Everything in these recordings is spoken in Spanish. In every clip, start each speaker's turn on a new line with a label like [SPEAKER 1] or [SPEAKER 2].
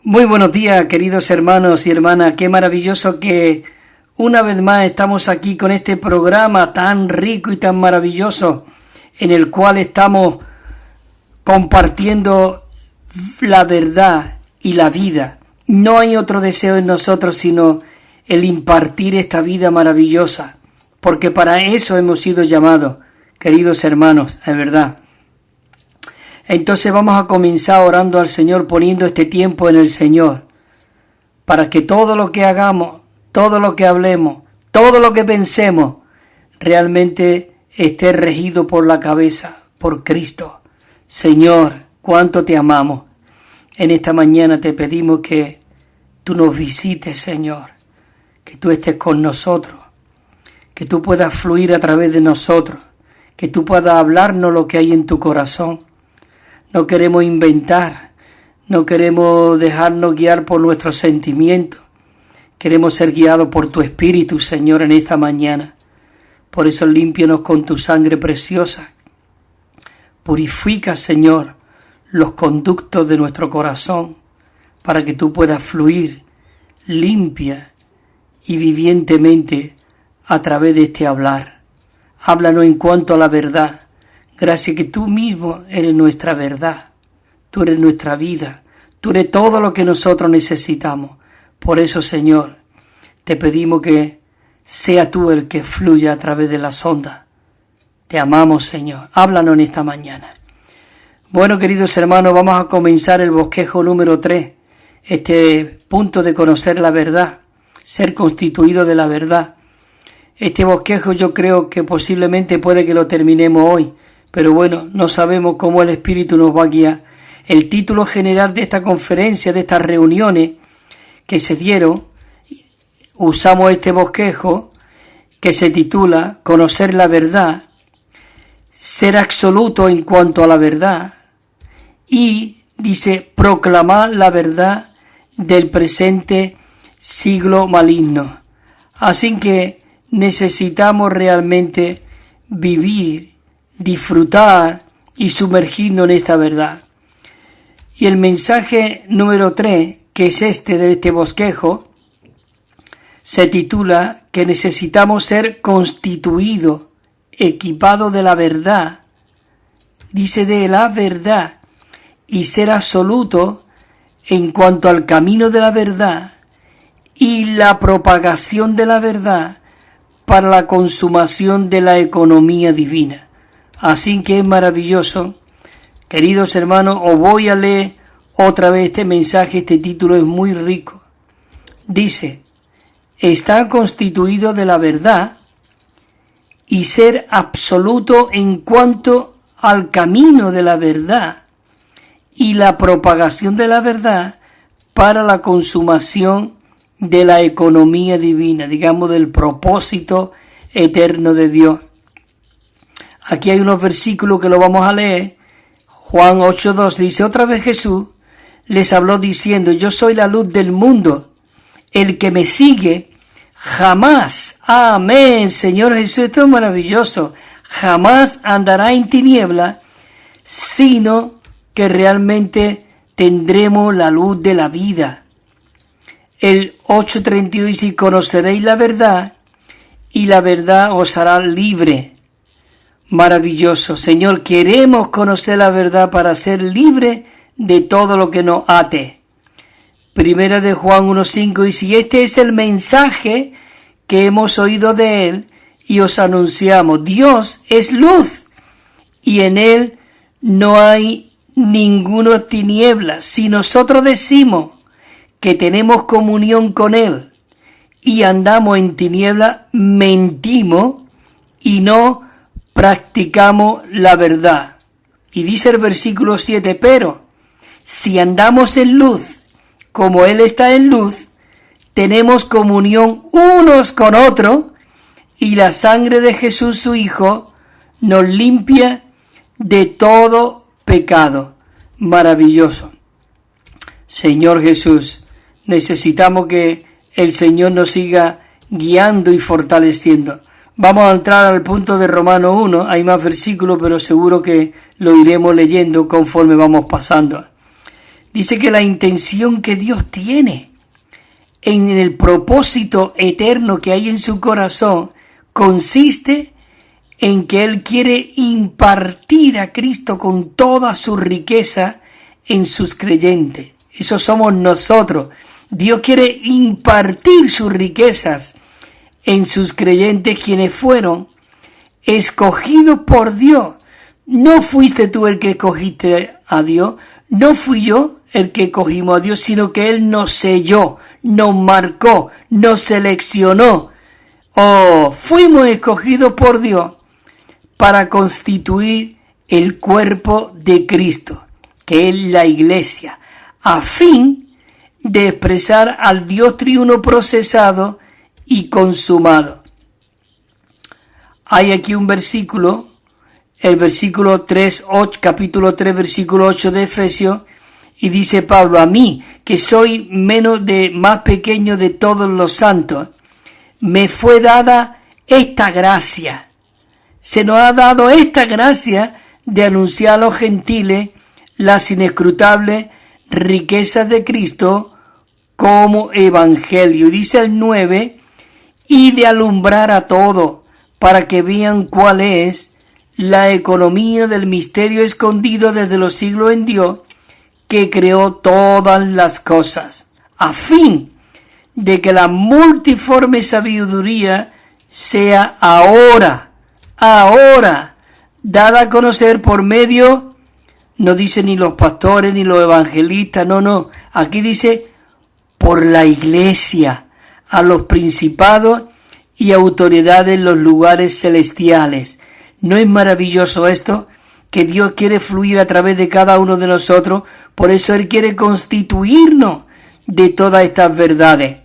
[SPEAKER 1] Muy buenos días, queridos hermanos y hermanas. Qué maravilloso que una vez más estamos aquí con este programa tan rico y tan maravilloso en el cual estamos compartiendo la verdad y la vida. No hay otro deseo en nosotros sino el impartir esta vida maravillosa, porque para eso hemos sido llamados, queridos hermanos, es verdad. Entonces vamos a comenzar orando al Señor, poniendo este tiempo en el Señor, para que todo lo que hagamos, todo lo que hablemos, todo lo que pensemos, realmente esté regido por la cabeza, por Cristo. Señor, cuánto te amamos. En esta mañana te pedimos que tú nos visites, Señor, que tú estés con nosotros, que tú puedas fluir a través de nosotros, que tú puedas hablarnos lo que hay en tu corazón. No queremos inventar, no queremos dejarnos guiar por nuestros sentimientos. Queremos ser guiados por tu Espíritu, Señor, en esta mañana. Por eso límpianos con tu sangre preciosa. Purifica, Señor, los conductos de nuestro corazón para que tú puedas fluir limpia y vivientemente a través de este hablar. Háblanos en cuanto a la verdad. Gracias que tú mismo eres nuestra verdad, tú eres nuestra vida, tú eres todo lo que nosotros necesitamos. Por eso, Señor, te pedimos que sea tú el que fluya a través de las ondas. Te amamos, Señor. Háblanos en esta mañana. Bueno, queridos hermanos, vamos a comenzar el bosquejo número 3, este punto de conocer la verdad, ser constituido de la verdad. Este bosquejo yo creo que posiblemente puede que lo terminemos hoy, pero bueno, no sabemos cómo el Espíritu nos va a guiar. El título general de esta conferencia, de estas reuniones que se dieron, usamos este bosquejo que se titula Conocer la verdad, ser absoluto en cuanto a la verdad, y dice proclamar la verdad del presente siglo maligno. Así que necesitamos realmente vivir, disfrutar y sumergirnos en esta verdad. Y el mensaje número 3, que es de este bosquejo, se titula que necesitamos ser constituidos, equipados de la verdad, dice de la verdad, y ser absoluto en cuanto al camino de la verdad y la propagación de la verdad para la consumación de la economía divina. Así que es maravilloso. Queridos hermanos, os voy a leer otra vez este mensaje, este título es muy rico. Dice, está constituido de la verdad y ser absoluto en cuanto al camino de la verdad y la propagación de la verdad para la consumación de la economía divina, digamos del propósito eterno de Dios. Aquí hay unos versículos que lo vamos a leer. Juan 8:2 dice, otra vez Jesús les habló diciendo, yo soy la luz del mundo, el que me sigue jamás, amén, Señor Jesús, esto es maravilloso, jamás andará en tinieblas, sino que realmente tendremos la luz de la vida. El 8:32 dice, conoceréis la verdad, y la verdad os hará libre. Maravilloso, Señor, queremos conocer la verdad para ser libre de todo lo que nos ate. Primera de Juan 1:5 dice, este es el mensaje que hemos oído de él y os anunciamos. Dios es luz y en él no hay ninguna tiniebla. Si nosotros decimos que tenemos comunión con él y andamos en tiniebla, mentimos y no practicamos la verdad. Y dice el versículo 7, pero si andamos en luz, como Él está en luz, tenemos comunión unos con otros, y la sangre de Jesús su Hijo nos limpia de todo pecado. Maravilloso. Señor Jesús, necesitamos que el Señor nos siga guiando y fortaleciendo. Vamos a entrar al punto de Romanos 1, hay más versículos, pero seguro que lo iremos leyendo conforme vamos pasando. Dice que la intención que Dios tiene en el propósito eterno que hay en su corazón consiste en que Él quiere impartir a Cristo con toda su riqueza en sus creyentes. Eso somos nosotros. Dios quiere impartir sus riquezas en sus creyentes, quienes fueron escogidos por Dios. No fuiste tú el que escogiste a Dios, no fui yo el que escogimos a Dios, sino que Él nos selló, nos marcó, nos seleccionó. Fuimos escogidos por Dios para constituir el cuerpo de Cristo, que es la iglesia, a fin de expresar al Dios triuno procesado y consumado. Hay aquí un versículo, el versículo 3, 8, capítulo 3, versículo 8 de Efesios, y dice Pablo: a mí, que soy más pequeño de todos los santos, me fue dada esta gracia. Se nos ha dado esta gracia de anunciar a los gentiles las inescrutables riquezas de Cristo como evangelio. Dice el 9, y de alumbrar a todos, para que vean cuál es la economía del misterio escondido desde los siglos en Dios, que creó todas las cosas, a fin de que la multiforme sabiduría sea ahora, dada a conocer por medio, no dice ni los pastores ni los evangelistas, no, aquí dice por la iglesia, a los principados y autoridades en los lugares celestiales. ¿No es maravilloso esto? Que Dios quiere fluir a través de cada uno de nosotros, por eso Él quiere constituirnos de todas estas verdades.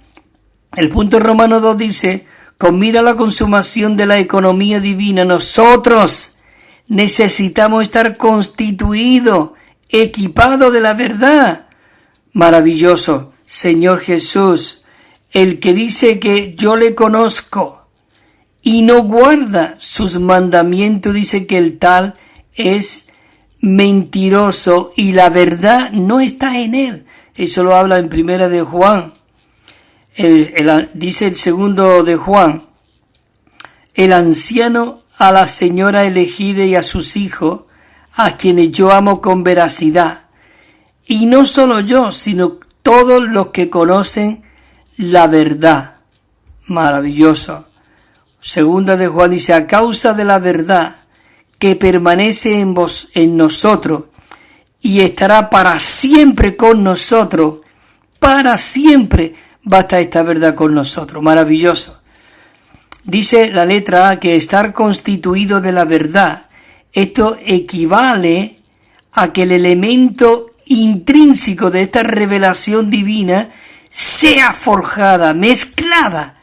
[SPEAKER 1] El punto Romano 2 dice: con mira a la consumación de la economía divina, nosotros necesitamos estar constituidos, equipados de la verdad. Maravilloso, Señor Jesús, el que dice que yo le conozco y no guarda sus mandamientos, dice que el tal es mentiroso y la verdad no está en él. Eso lo habla en primera de Juan. Dice el segundo de Juan: el anciano a la señora elegida y a sus hijos, a quienes yo amo con veracidad. Y no solo yo, sino todos los que conocen la verdad. Maravilloso. Segunda de Juan dice: a causa de la verdad que permanece en nosotros y estará para siempre con nosotros, para siempre va a estar esta verdad con nosotros. Maravilloso. Dice la letra A que estar constituido de la verdad, esto equivale a que el elemento intrínseco de esta revelación divina sea forjada, mezclada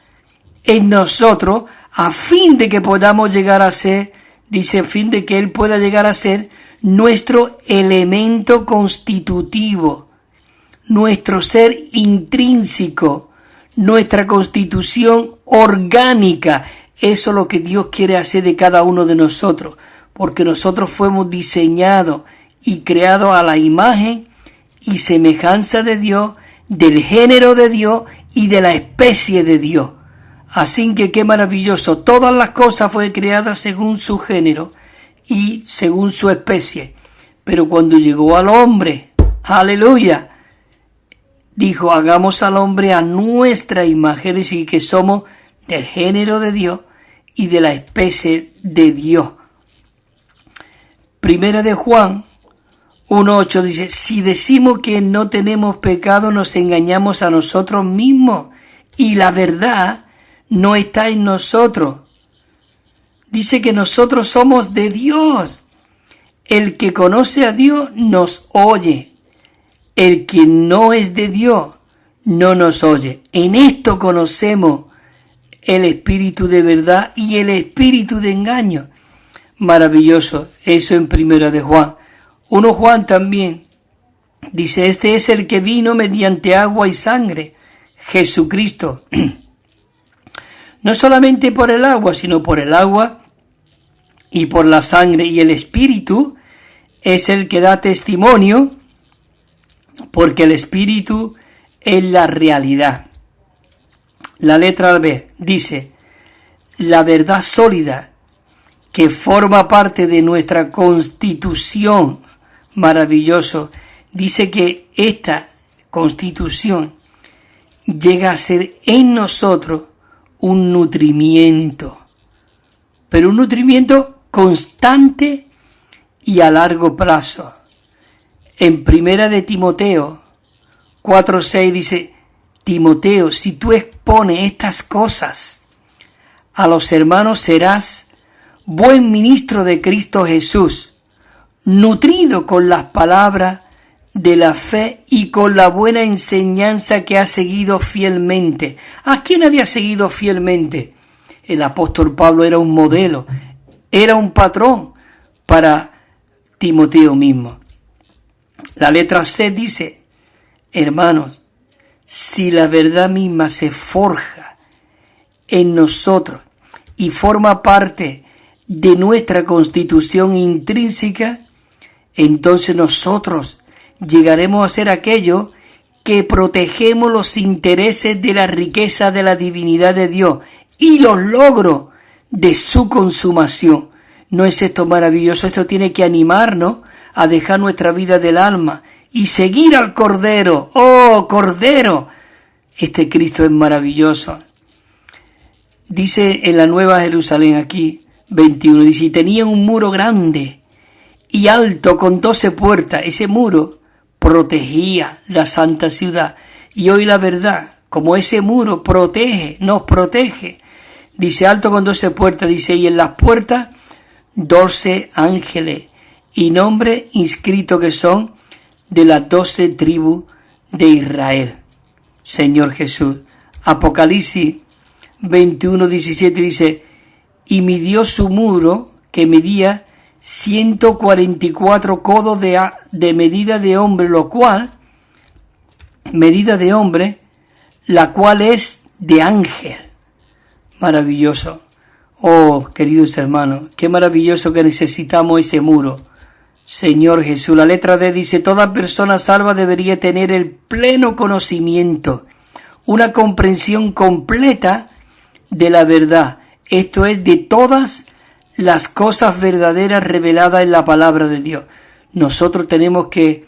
[SPEAKER 1] en nosotros, a fin de que podamos llegar a ser, dice, a fin de que Él pueda llegar a ser nuestro elemento constitutivo, nuestro ser intrínseco, nuestra constitución orgánica. Eso es lo que Dios quiere hacer de cada uno de nosotros, porque nosotros fuimos diseñados y creados a la imagen y semejanza de Dios, del género de Dios y de la especie de Dios. Así que qué maravilloso, todas las cosas fueron creadas según su género y según su especie. Pero cuando llegó al hombre, aleluya, dijo: hagamos al hombre a nuestra imagen, es decir, que somos del género de Dios y de la especie de Dios. Primera de Juan 1:8 dice: si decimos que no tenemos pecado, nos engañamos a nosotros mismos y la verdad no está en nosotros. Dice que nosotros somos de Dios. El que conoce a Dios nos oye. El que no es de Dios no nos oye. En esto conocemos el espíritu de verdad y el espíritu de engaño. Maravilloso, eso en primera de Juan. 1 Juan también dice: este es el que vino mediante agua y sangre, Jesucristo. No solamente por el agua, sino por el agua y por la sangre. Y el Espíritu es el que da testimonio porque el Espíritu es la realidad. La letra B dice, la verdad sólida que forma parte de nuestra Constitución, maravilloso, dice que esta Constitución llega a ser en nosotros un nutrimiento, pero un nutrimiento constante y a largo plazo. En Primera de Timoteo 4:6 dice, Timoteo, si tú expones estas cosas a los hermanos, serás buen ministro de Cristo Jesús, nutrido con las palabras de la fe y con la buena enseñanza que ha seguido fielmente. ¿A quién había seguido fielmente? El apóstol Pablo era un modelo, era un patrón para Timoteo mismo. La letra C dice, hermanos, si la verdad misma se forja en nosotros y forma parte de nuestra constitución intrínseca, entonces nosotros llegaremos a ser aquellos que protegemos los intereses de la riqueza de la divinidad de Dios y los logros de su consumación. ¿No es esto maravilloso? Esto tiene que animarnos a dejar nuestra vida del alma y seguir al Cordero. ¡Oh, Cordero! Este Cristo es maravilloso. Dice en la Nueva Jerusalén aquí, 21, dice, y tenía un muro grande y alto con 12 puertas. Ese muro protegía la santa ciudad. Y hoy la verdad, como ese muro protege, nos protege. Dice alto con 12 puertas, dice, y en las puertas 12 ángeles y nombres inscritos que son de las 12 tribus de Israel. Señor Jesús. Apocalipsis 21:17 dice, y midió su muro que medía 144 codos de medida de hombre, la cual es de ángel. Maravilloso. Oh, queridos hermanos, qué maravilloso que necesitamos ese muro. Señor Jesús, la letra D dice, toda persona salva debería tener el pleno conocimiento, una comprensión completa de la verdad, esto es, de todas las cosas verdaderas reveladas en la palabra de Dios. Nosotros tenemos que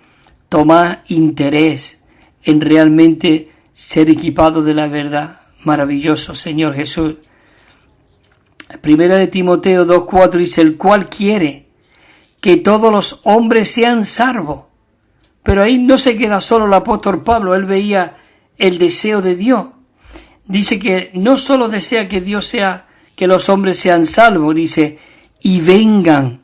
[SPEAKER 1] tomar interés en realmente ser equipados de la verdad. Maravilloso, Señor Jesús. Primera de Timoteo 2:4 dice, el cual quiere que todos los hombres sean salvos. Pero ahí no se queda solo el apóstol Pablo, él veía el deseo de Dios. Dice que no solo desea que que los hombres sean salvos, dice, y vengan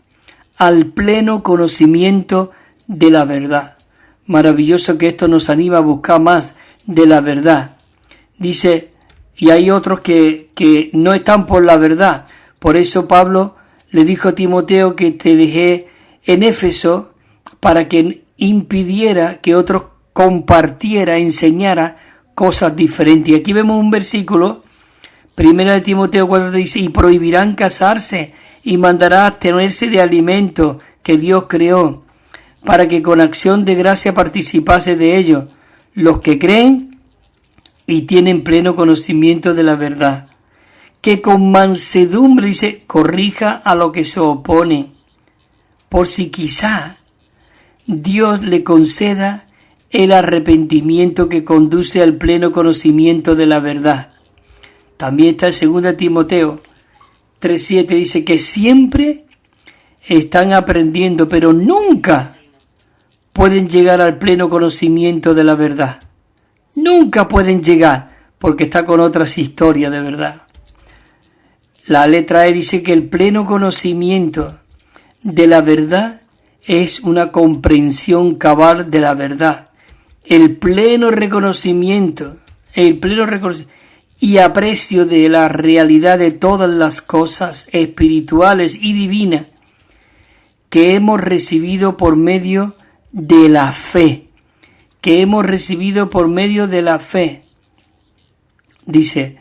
[SPEAKER 1] al pleno conocimiento de la verdad. Maravilloso que esto nos anima a buscar más de la verdad. Dice, y hay otros que no están por la verdad. Por eso Pablo le dijo a Timoteo que te dejé en Éfeso para que impidiera que otros compartiera, enseñara cosas diferentes. Y aquí vemos un versículo, 1 de Timoteo 4 dice, y prohibirán casarse y mandará abstenerse de alimentos que Dios creó, para que con acción de gracia participase de ellos los que creen y tienen pleno conocimiento de la verdad, que con mansedumbre, dice, corrija a lo que se opone, por si quizá Dios le conceda el arrepentimiento que conduce al pleno conocimiento de la verdad. También está en 2 Timoteo 3:7, dice que siempre están aprendiendo, pero nunca pueden llegar al pleno conocimiento de la verdad. Nunca pueden llegar, porque está con otras historias de verdad. La letra E dice que el pleno conocimiento de la verdad es una comprensión cabal de la verdad. El pleno reconocimiento y aprecio de la realidad de todas las cosas espirituales y divinas que hemos recibido por medio de la fe. Dice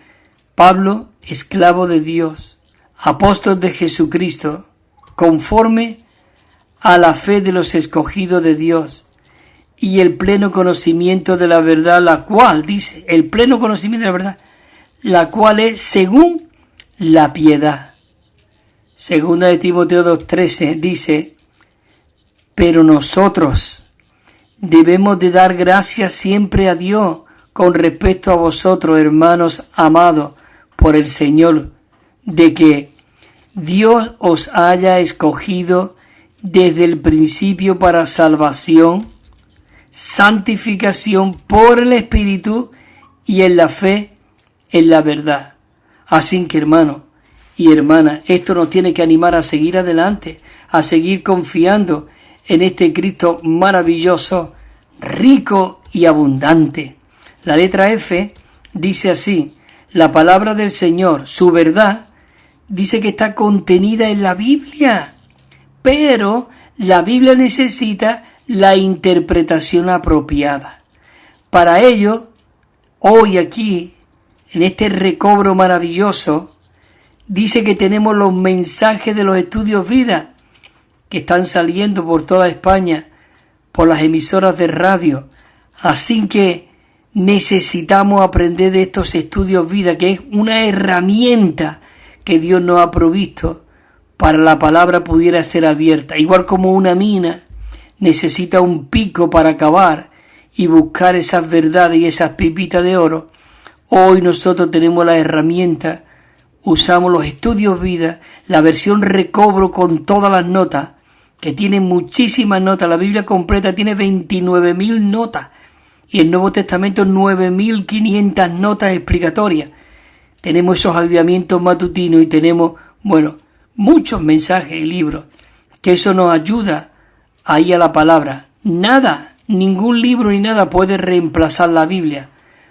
[SPEAKER 1] Pablo, esclavo de Dios, apóstol de Jesucristo, conforme a la fe de los escogidos de Dios y el pleno conocimiento de la verdad, la cual, dice, el pleno conocimiento de la verdad, la cual es según la piedad. Segunda de Timoteo 2:13 dice, pero nosotros debemos de dar gracias siempre a Dios con respecto a vosotros, hermanos amados por el Señor, de que Dios os haya escogido desde el principio para salvación, santificación por el Espíritu y en la fe, en la verdad. Así que, hermanos y hermanas, esto nos tiene que animar a seguir adelante, a seguir confiando en este Cristo maravilloso, rico y abundante. La letra F dice así, la palabra del Señor, su verdad, dice que está contenida en la Biblia, pero la Biblia necesita la interpretación apropiada. Para ello, hoy aquí, en este recobro maravilloso, dice que tenemos los mensajes de los estudios vida que están saliendo por toda España, por las emisoras de radio. Así que necesitamos aprender de estos estudios vida, que es una herramienta que Dios nos ha provisto para la palabra pudiera ser abierta. Igual como una mina necesita un pico para cavar y buscar esas verdades y esas pepitas de oro, hoy nosotros tenemos la herramienta, usamos los estudios vida, la versión recobro con todas las notas, que tiene muchísimas notas. La Biblia completa tiene 29.000 notas y el Nuevo Testamento 9.500 notas explicatorias. Tenemos esos avivamientos matutinos y tenemos, muchos mensajes y libros, que eso nos ayuda a ir a la palabra. Nada, ningún libro ni nada puede reemplazar la Biblia,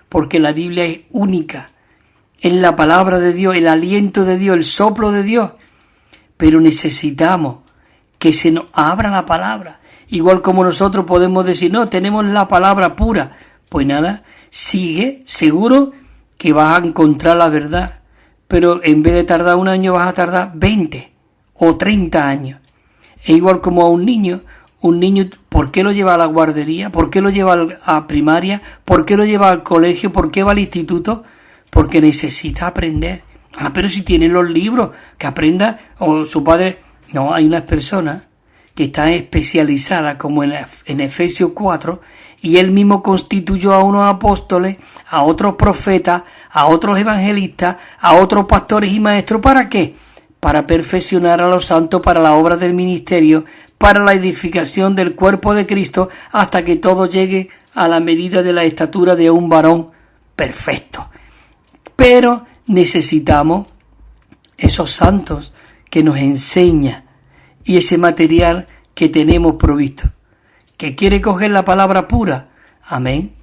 [SPEAKER 1] porque la Biblia es única. Es la palabra de Dios, el aliento de Dios, el soplo de Dios. Pero necesitamos que se nos abra la palabra. Igual como nosotros podemos decir, no, tenemos la palabra pura. Pues nada, sigue, seguro que vas a encontrar la verdad. Pero en vez de tardar un año, vas a tardar 20 o 30 años. Es igual como a un niño, ¿por qué lo lleva a la guardería? ¿Por qué lo lleva a primaria? ¿Por qué lo lleva al colegio? ¿Por qué va al instituto? Porque necesita aprender. Pero si tiene los libros, que aprenda, o su padre. No, hay unas personas que están especializadas, como en Efesios 4, y él mismo constituyó a unos apóstoles, a otros profetas, a otros evangelistas, a otros pastores y maestros. ¿Para qué? Para perfeccionar a los santos para la obra del ministerio, para la edificación del cuerpo de Cristo, hasta que todo llegue a la medida de la estatura de un varón perfecto. Pero necesitamos esos santos que nos enseñan y ese material que tenemos provisto. ¿Que quiere coger la palabra pura? Amén.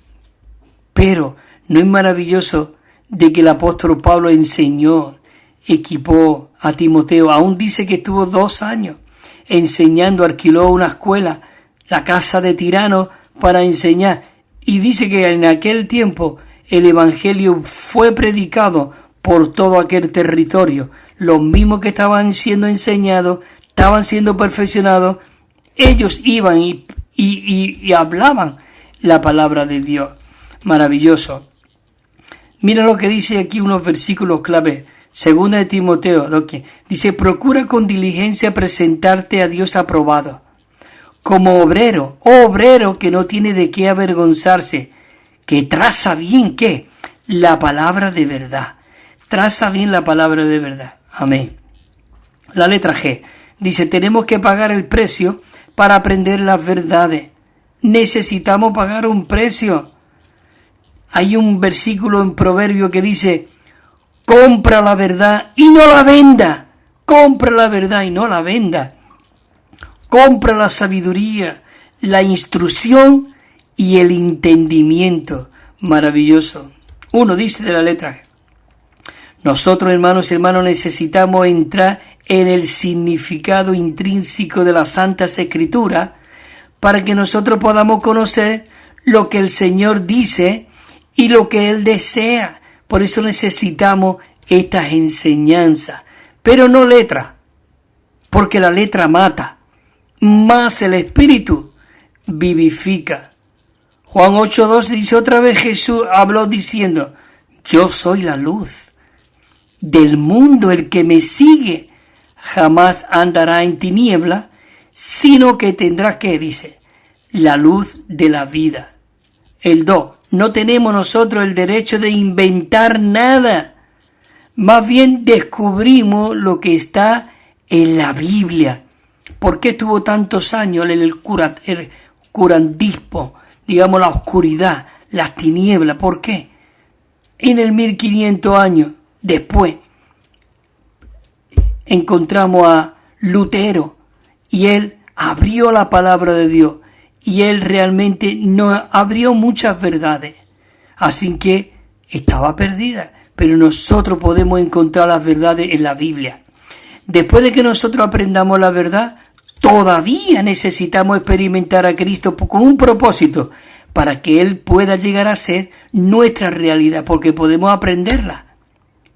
[SPEAKER 1] Pero ¿no es maravilloso de que el apóstol Pablo enseñó, equipó a Timoteo? Aún dice que estuvo 2 años enseñando, alquiló una escuela, la casa de Tirano, para enseñar. Y dice que en aquel tiempo el evangelio fue predicado por todo aquel territorio. Los mismos que estaban siendo enseñados, estaban siendo perfeccionados, ellos iban y hablaban la palabra de Dios. Maravilloso. Mira lo que dice aquí unos versículos clave. Segunda de Timoteo, dice, procura con diligencia presentarte a Dios aprobado, como obrero que no tiene de qué avergonzarse, que traza bien, ¿qué? La palabra de verdad. Traza bien la palabra de verdad. Amén. La letra G dice, tenemos que pagar el precio para aprender las verdades. Necesitamos pagar un precio. Hay un versículo en Proverbio que dice, compra la verdad y no la venda. Compra la verdad y no la venda. Compra la sabiduría, la instrucción y el entendimiento. Maravilloso. Uno dice de la letra G. Nosotros, hermanos y hermanos, necesitamos entrar en el significado intrínseco de las Santas Escrituras para que nosotros podamos conocer lo que el Señor dice y lo que Él desea. Por eso necesitamos estas enseñanzas, pero no letra, porque la letra mata, más el Espíritu vivifica. Juan 8:12 dice otra vez, Jesús habló diciendo, yo soy la luz del mundo, el que me sigue jamás andará en tiniebla, sino que tendrá, ¿qué dice? La luz de la vida. El 2, no tenemos nosotros el derecho de inventar nada, más bien descubrimos lo que está en la Biblia. ¿Por qué tuvo tantos años el curandismo, digamos la oscuridad, las tinieblas? ¿Por qué? En el 1500 años después encontramos a Lutero y él abrió la palabra de Dios y él realmente no abrió muchas verdades, así que estaba perdida, pero nosotros podemos encontrar las verdades en la Biblia. Después de que nosotros aprendamos la verdad, todavía necesitamos experimentar a Cristo con un propósito, para que Él pueda llegar a ser nuestra realidad, porque podemos aprenderla,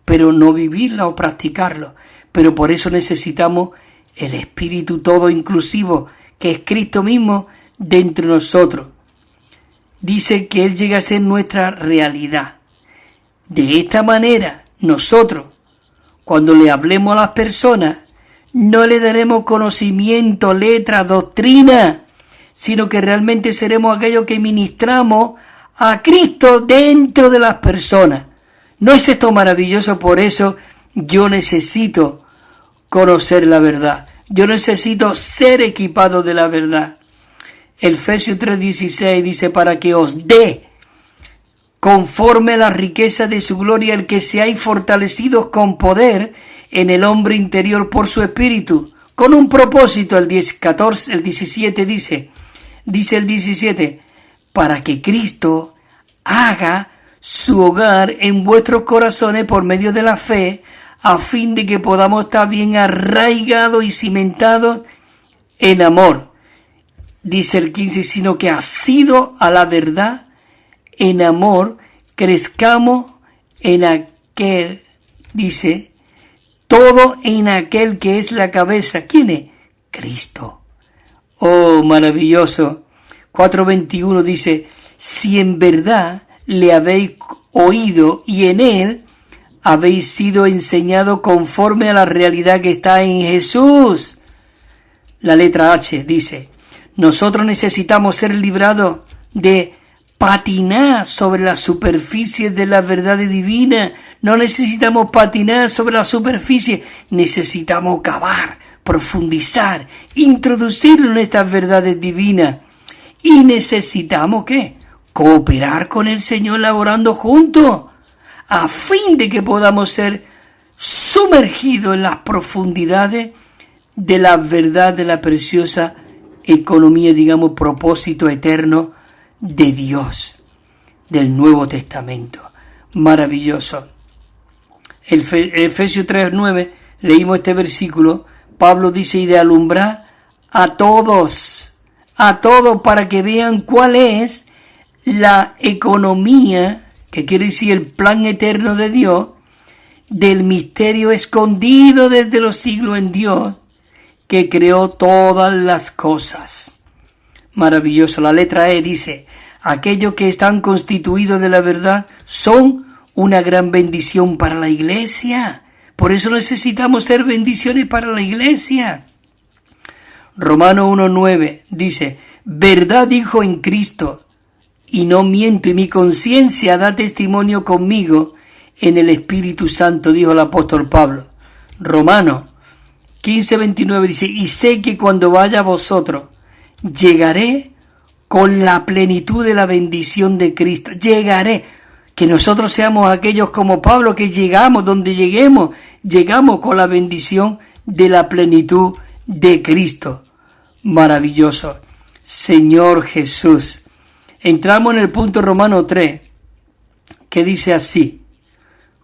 [SPEAKER 1] pero no vivirla o practicarlo. Pero por eso necesitamos el Espíritu todo inclusivo, que es Cristo mismo dentro de nosotros. Dice que Él llega a ser nuestra realidad. De esta manera, nosotros, cuando le hablemos a las personas, no le daremos conocimiento, letra, doctrina, sino que realmente seremos aquellos que ministramos a Cristo dentro de las personas. ¿No es esto maravilloso? Por eso yo necesito conocer la verdad. Yo necesito ser equipado de la verdad. Efesios 3:16 dice, para que os dé conforme a la riqueza de su gloria, el que seáis fortalecidos con poder en el hombre interior por su espíritu, con un propósito. El 17 dice el 17, para que Cristo haga su hogar en vuestros corazones por medio de la fe, a fin de que podamos estar bien arraigados y cimentados en amor. Dice el 15, sino que asido a la verdad, en amor, crezcamos en aquel, dice, todo en aquel que es la cabeza. ¿Quién es? Cristo. Oh, maravilloso. 4:21 dice, si en verdad le habéis oído y en él habéis sido enseñado conforme a la realidad que está en Jesús. La letra H dice, nosotros necesitamos ser librados de patinar sobre la superficie de la verdad divina. No necesitamos patinar sobre la superficie, necesitamos cavar, profundizar, introducirlo en estas verdades divinas. Y necesitamos, ¿qué? Cooperar con el Señor, laborando juntos, a fin de que podamos ser sumergidos en las profundidades de la verdad de la preciosa economía, digamos, propósito eterno de Dios, del Nuevo Testamento. Maravilloso. Efesios 3:9, leímos este versículo. Pablo dice, y de alumbrar a todos, para que vean cuál es la economía, que quiere decir el plan eterno de Dios, del misterio escondido desde los siglos en Dios, que creó todas las cosas. Maravilloso. La letra E dice, aquellos que están constituidos de la verdad son una gran bendición para la iglesia. Por eso necesitamos ser bendiciones para la iglesia. Romanos 1:9 dice, verdad dijo en Cristo, y no miento, y mi conciencia da testimonio conmigo en el Espíritu Santo, dijo el apóstol Pablo. Romanos 15:29 dice, y sé que cuando vaya a vosotros, llegaré con la plenitud de la bendición de Cristo. Llegaré. Que nosotros seamos aquellos como Pablo, que llegamos donde lleguemos, llegamos con la bendición de la plenitud de Cristo. Maravilloso. Señor Jesús. Entramos en el punto Romano 3, que dice así,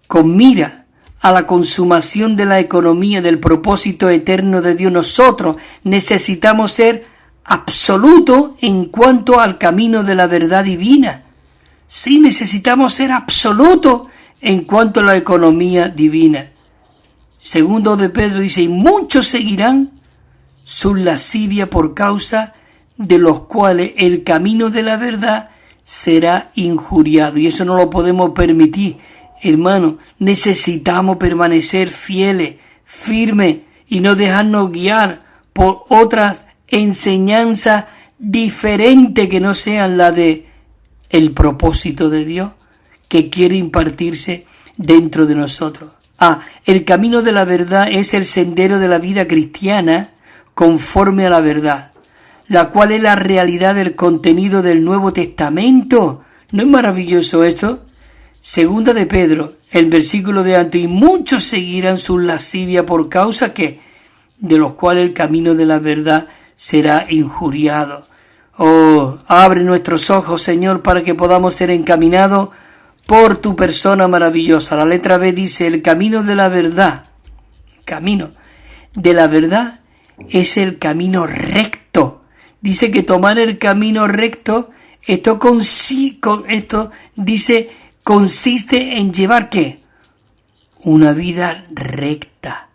[SPEAKER 1] con mira a la consumación de la economía del propósito eterno de Dios, nosotros necesitamos ser absolutos en cuanto al camino de la verdad divina. Sí, necesitamos ser absolutos en cuanto a la economía divina. Segundo de Pedro dice, y muchos seguirán su lascivia por causa de los cuales el camino de la verdad será injuriado. Y eso no lo podemos permitir, hermano. Necesitamos permanecer fieles, firmes y no dejarnos guiar por otras enseñanzas diferentes que no sean la de el propósito de Dios que quiere impartirse dentro de nosotros. El camino de la verdad es el sendero de la vida cristiana conforme a la verdad, la cual es la realidad del contenido del Nuevo Testamento. ¿No es maravilloso esto? Segunda de Pedro, el versículo de antes, y muchos seguirán su lascivia por causa que, de los cuales el camino de la verdad será injuriado. Oh, abre nuestros ojos, Señor, para que podamos ser encaminados por tu persona maravillosa. La letra B dice, el camino de la verdad. Camino de la verdad es el camino recto. Dice que tomar el camino recto, esto consiste en llevar ¿qué? Una vida recta.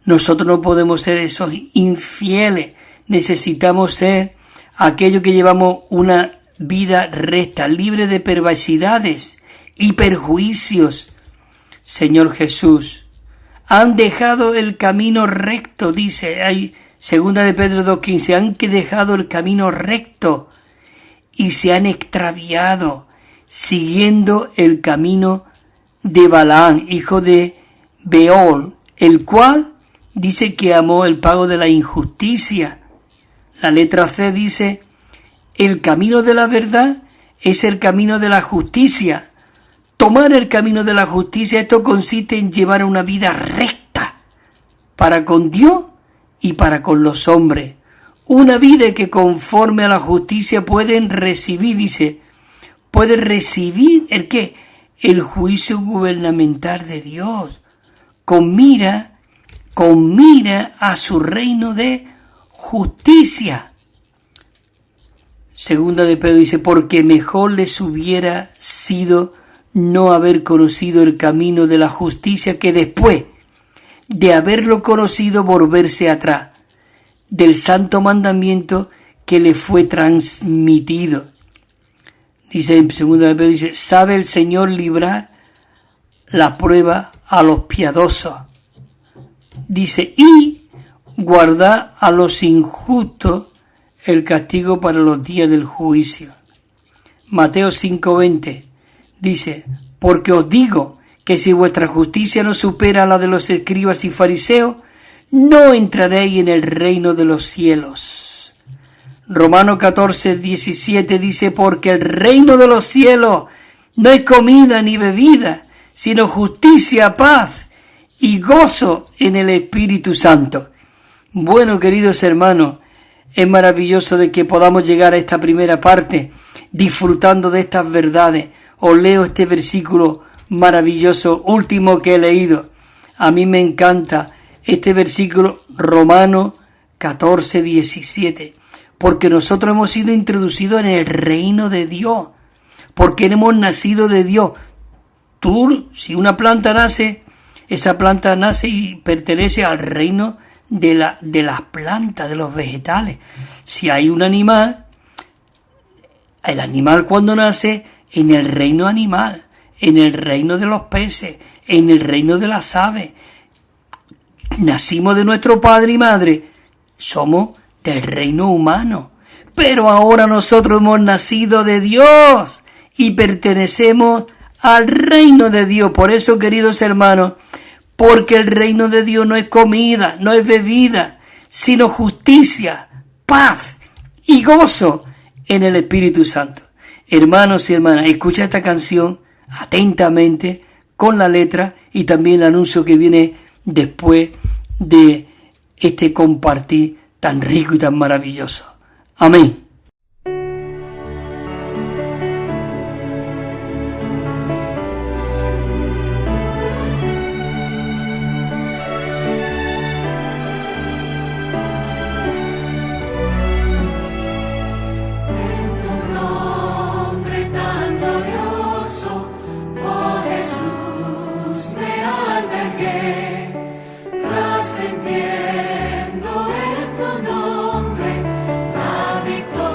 [SPEAKER 1] Nosotros no podemos ser esos infieles. Necesitamos ser aquellos que llevamos una vida recta, libre de perversidades y perjuicios. Señor Jesús, han dejado el camino recto, dice ahí, segunda de Pedro 2:15, han dejado el camino recto y se han extraviado, siguiendo el camino de Balaam, hijo de Beor, el cual dice que amó el pago de la injusticia. La letra C dice, el camino de la verdad es el camino de la justicia. Tomar el camino de la justicia, esto consiste en llevar una vida recta para con Dios y para con los hombres. Una vida que conforme a la justicia pueden recibir, dice, puede recibir ¿el qué? El juicio gubernamental de Dios, con mira a su reino de justicia. Segunda de Pedro dice, porque mejor les hubiera sido no haber conocido el camino de la justicia que después de haberlo conocido volverse atrás del santo mandamiento que le fue transmitido. Dice en segunda de Pedro, dice, sabe el Señor librar la prueba a los piadosos. Dice, y guardar a los injustos el castigo para los días del juicio. Mateo 5:20 dice, porque os digo que si vuestra justicia no supera la de los escribas y fariseos, no entraréis en el reino de los cielos. Romanos 14:17 dice, porque el reino de los cielos no es comida ni bebida, sino justicia, paz y gozo en el Espíritu Santo. Bueno, queridos hermanos, es maravilloso de que podamos llegar a esta primera parte disfrutando de estas verdades. Os leo este versículo maravilloso, último que he leído. A mí me encanta este versículo, Romanos 14:17, porque nosotros hemos sido introducidos en el reino de Dios, porque hemos nacido de Dios. Si una planta nace, esa planta nace y pertenece al reino de las plantas, de los vegetales. Si hay un animal, el animal cuando nace en el reino animal, en el reino de los peces, en el reino de las aves. Nacimos de nuestro padre y madre, somos del reino humano, pero ahora nosotros hemos nacido de Dios y pertenecemos al reino de Dios. Por eso, queridos hermanos, porque el reino de Dios no es comida, no es bebida, sino justicia, paz y gozo en el Espíritu Santo. Hermanos y hermanas, escucha esta canción atentamente con la letra y también el anuncio que viene después de este compartir tan rico y tan maravilloso. Amén.
[SPEAKER 2] Trascendiendo en tu nombre la victoria.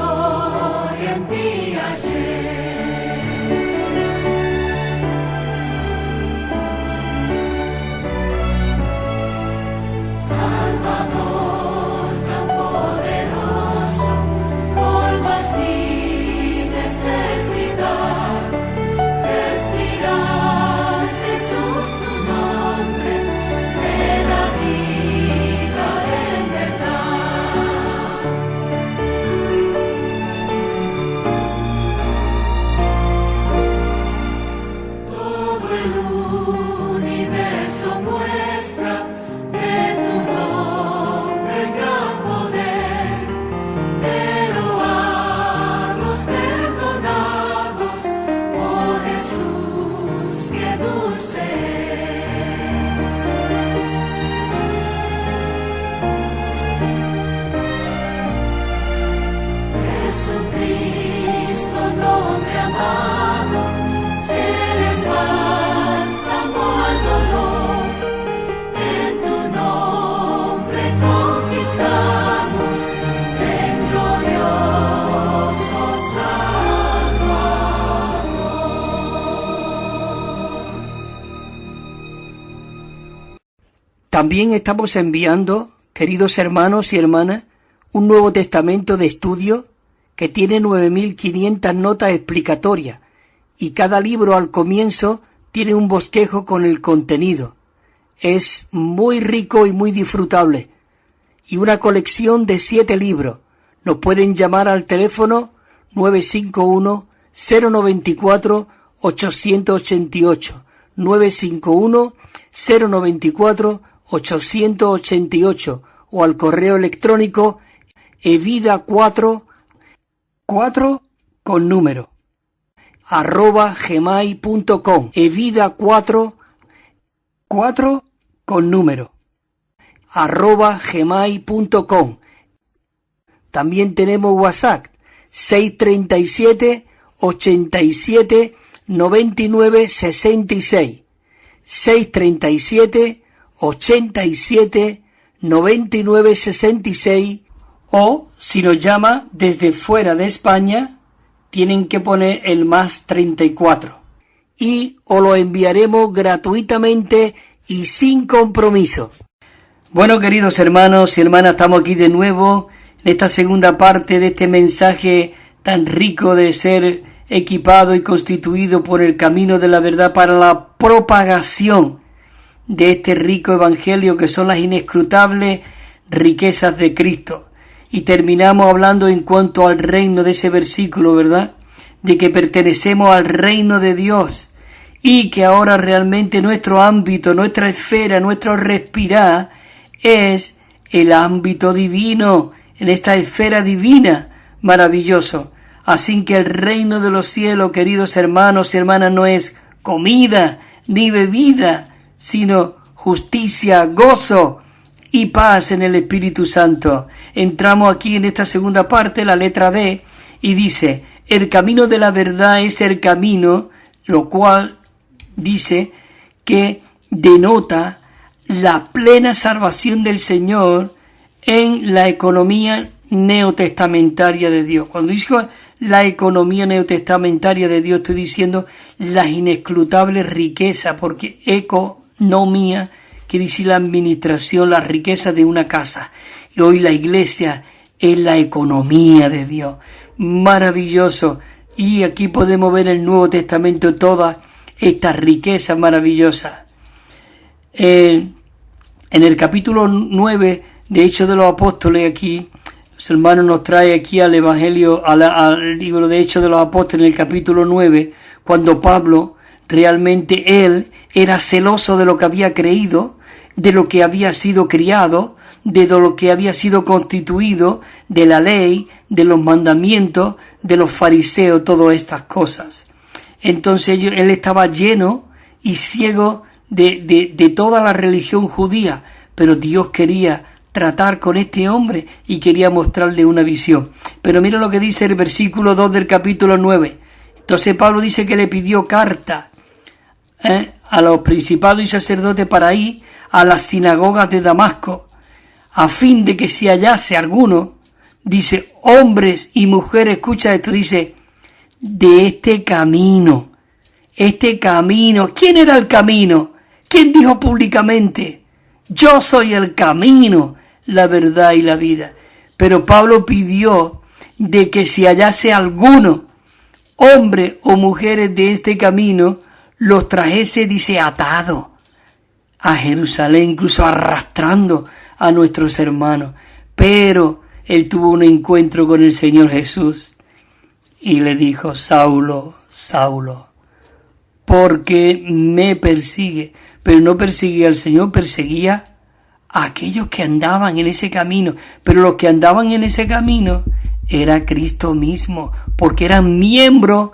[SPEAKER 1] También estamos enviando, queridos hermanos y hermanas, un Nuevo Testamento de estudio que tiene 9.500 notas explicatorias y cada libro al comienzo tiene un bosquejo con el contenido. Es muy rico y muy disfrutable. Y una colección de 7 libros. Nos pueden llamar al teléfono 951-094-888. 951-094-888 o al correo electrónico evida4 con número @gmail.com. evida4 con número @gmail.com. También tenemos WhatsApp 637 87 99 66 637 87 99 66, o si nos llama desde fuera de España tienen que poner el +34 y os lo enviaremos gratuitamente y sin compromiso. Bueno, queridos hermanos y hermanas, estamos aquí de nuevo en esta segunda parte de este mensaje tan rico de ser equipado y constituido por el camino de la verdad para la propagación de este rico evangelio que son las inescrutables riquezas de Cristo. Y terminamos hablando en cuanto al reino de ese versículo, ¿verdad? De que pertenecemos al reino de Dios y que ahora realmente nuestro ámbito, nuestra esfera, nuestro respirar es el ámbito divino, en esta esfera divina, maravilloso. Así que el reino de los cielos, queridos hermanos y hermanas, no es comida ni bebida, sino justicia, gozo y paz en el Espíritu Santo. Entramos aquí en esta segunda parte, la letra D, y dice, el camino de la verdad es el camino, lo cual dice que denota la plena salvación del Señor en la economía neotestamentaria de Dios. Cuando digo la economía neotestamentaria de Dios, estoy diciendo las inescrutables riquezas, porque economía quiere decir la administración, la riqueza de una casa. Y hoy la iglesia es la economía de Dios. Maravilloso. Y aquí podemos ver en el Nuevo Testamento todas estas riquezas maravillosas. En el capítulo 9 de Hechos de los Apóstoles, aquí los hermanos nos trae aquí al Evangelio, al libro de Hechos de los Apóstoles, en el capítulo 9, cuando Pablo realmente él era celoso de lo que había creído, de lo que había sido criado, de lo que había sido constituido, de la ley, de los mandamientos, de los fariseos, todas estas cosas. Entonces él estaba lleno y ciego de toda la religión judía, pero Dios quería tratar con este hombre y quería mostrarle una visión. Pero mira lo que dice el versículo 2 del capítulo 9. Entonces Pablo dice que le pidió carta a los principados y sacerdotes para ir a las sinagogas de Damasco, a fin de que si hallase alguno, dice, hombres y mujeres, escucha esto, dice, de este camino, ¿quién era el camino? ¿Quién dijo públicamente? Yo soy el camino, la verdad y la vida. Pero Pablo pidió de que si hallase alguno, hombres o mujeres de este camino, los trajese, dice, atado a Jerusalén, incluso arrastrando a nuestros hermanos. Pero él tuvo un encuentro con el Señor Jesús y le dijo, Saulo, Saulo, ¿por qué me persigue? Pero no perseguía al Señor, perseguía a aquellos que andaban en ese camino. Pero los que andaban en ese camino era Cristo mismo, porque eran miembros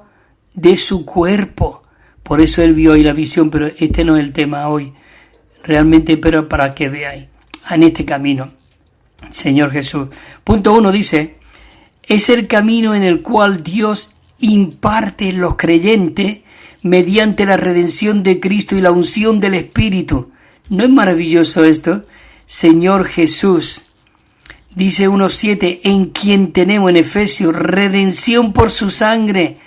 [SPEAKER 1] de su cuerpo. Por eso él vio hoy la visión, pero este no es el tema hoy. Realmente, pero para que veáis, en este camino, Señor Jesús. Punto 1 dice, es el camino en el cual Dios imparte en los creyentes mediante la redención de Cristo y la unción del Espíritu. ¿No es maravilloso esto? Señor Jesús, dice 1:7, en quien tenemos en Efesios redención por su sangre,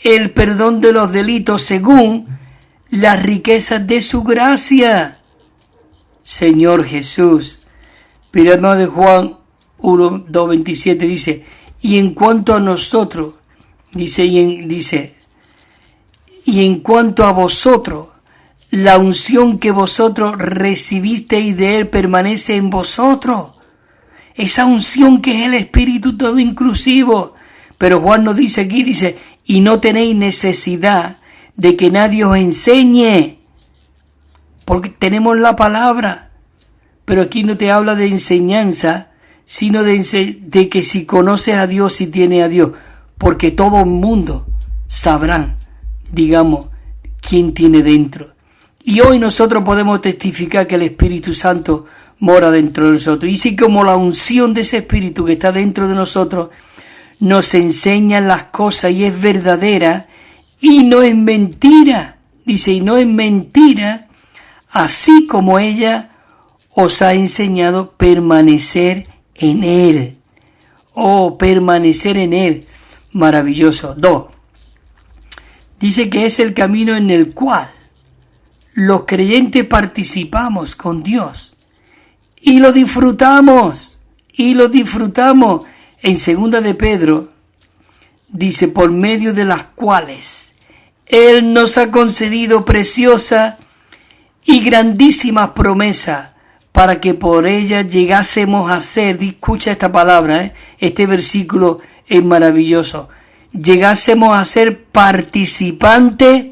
[SPEAKER 1] el perdón de los delitos según las riquezas de su gracia. Señor Jesús. Primera de Juan 1, 2, 27 dice, y en cuanto a nosotros, y en cuanto a vosotros, la unción que vosotros recibisteis de Él permanece en vosotros. Esa unción que es el Espíritu todo inclusivo. Pero Juan nos dice aquí, dice, y no tenéis necesidad de que nadie os enseñe, porque tenemos la palabra. Pero aquí no te habla de enseñanza, sino de que si conoces a Dios, si tienes a Dios, porque todo el mundo sabrán, digamos, quién tiene dentro. Y hoy nosotros podemos testificar que el Espíritu Santo mora dentro de nosotros. Y si como la unción de ese Espíritu que está dentro de nosotros nos enseña las cosas y es verdadera y no es mentira. Dice, y no es mentira, así como ella os ha enseñado permanecer en Él. Oh, permanecer en Él. Maravilloso. 2. Dice que es el camino en el cual los creyentes participamos con Dios. Y lo disfrutamos. En 2 de Pedro dice, por medio de las cuales Él nos ha concedido preciosa y grandísimas promesas, para que por ellas llegásemos a ser, escucha esta palabra, este versículo es maravilloso, llegásemos a ser participantes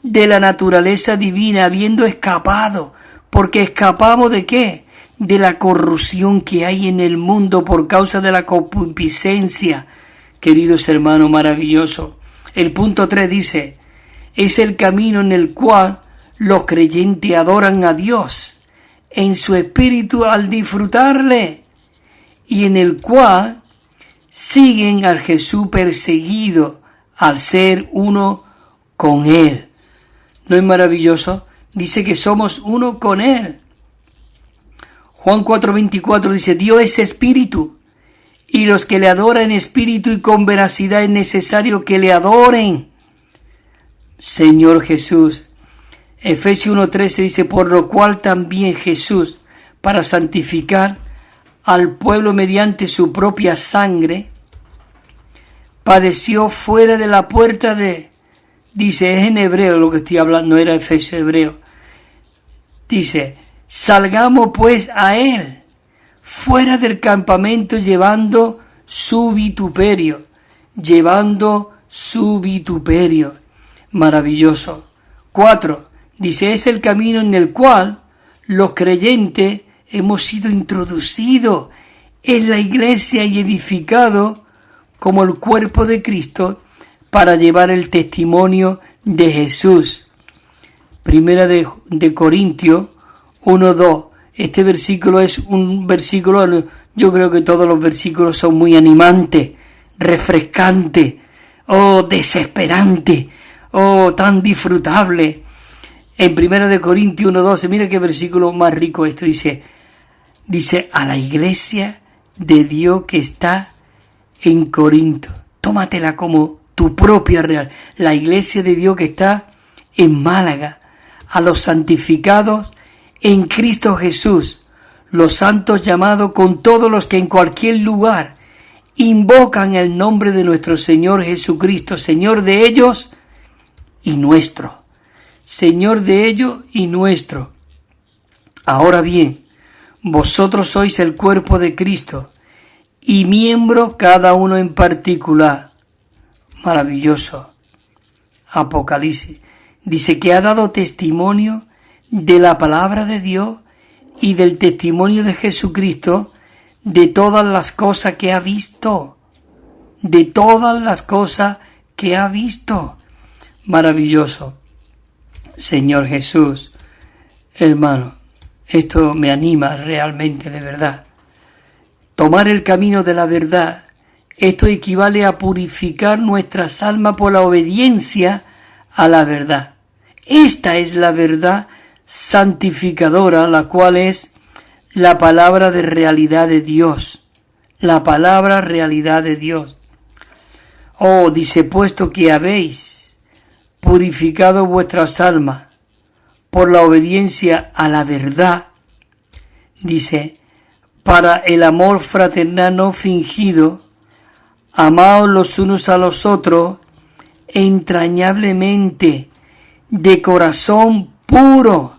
[SPEAKER 1] de la naturaleza divina, habiendo escapado, porque escapamos ¿de qué? De la corrupción que hay en el mundo por causa de la concupiscencia, queridos hermanos, maravilloso. El punto 3 dice, es el camino en el cual los creyentes adoran a Dios en su espíritu al disfrutarle, y en el cual siguen al Jesús perseguido al ser uno con Él. ¿No es maravilloso? Dice que somos uno con Él. Juan 4:24 dice, Dios es espíritu, y los que le adoran en espíritu y con veracidad es necesario que le adoren. Señor Jesús. Efesios 1:13 dice, por lo cual también Jesús, para santificar al pueblo mediante su propia sangre, padeció fuera de la puerta dice, es en hebreo lo que estoy hablando, no era Efesios, hebreo. Dice, salgamos pues a Él, fuera del campamento llevando su vituperio. Maravilloso. 4. Dice, es el camino en el cual los creyentes hemos sido introducidos en la iglesia y edificados como el cuerpo de Cristo para llevar el testimonio de Jesús. Primera de Corintios 1:2. Este versículo es un versículo, yo creo que todos los versículos son muy animantes, refrescantes, desesperantes, tan disfrutables. En 1 Corintios 1:12, mira qué versículo más rico esto, dice, a la iglesia de Dios que está en Corinto, tómatela como tu propia real, la iglesia de Dios que está en Málaga, a los santificados en Cristo Jesús, los santos llamados con todos los que en cualquier lugar invocan el nombre de nuestro Señor Jesucristo, Señor de ellos y nuestro. Señor de ellos y nuestro. Ahora bien, vosotros sois el cuerpo de Cristo y miembros cada uno en particular. Maravilloso. Apocalipsis. Dice que ha dado testimonio de la palabra de Dios y del testimonio de Jesucristo de todas las cosas que ha visto. Maravilloso. Señor Jesús, hermano, esto me anima realmente, de verdad. Tomar el camino de la verdad, esto equivale a purificar nuestras almas por la obediencia a la verdad. Esta es la verdad santificadora, la cual es la palabra de realidad de Dios. La palabra realidad de Dios. Dice, puesto que habéis purificado vuestras almas por la obediencia a la verdad, Dice, para el amor fraternal no fingido, amaos los unos a los otros entrañablemente, de corazón puro.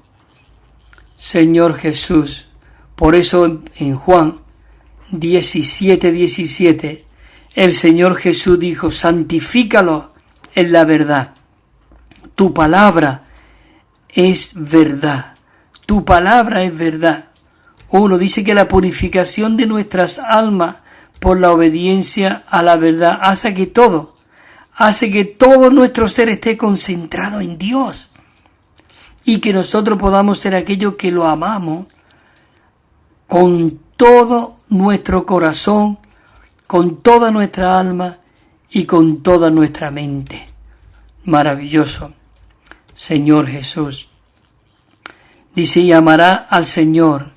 [SPEAKER 1] Señor Jesús, por eso en Juan 17:17, el Señor Jesús dijo, santifícalo en la verdad. Tu palabra es verdad. Tu palabra es verdad. Uno dice que la purificación de nuestras almas por la obediencia a la verdad hace que todo nuestro ser esté concentrado en Dios y que nosotros podamos ser aquellos que lo amamos con todo nuestro corazón, con toda nuestra alma y con toda nuestra mente. Maravilloso, Señor Jesús. Dice, y amarás al Señor,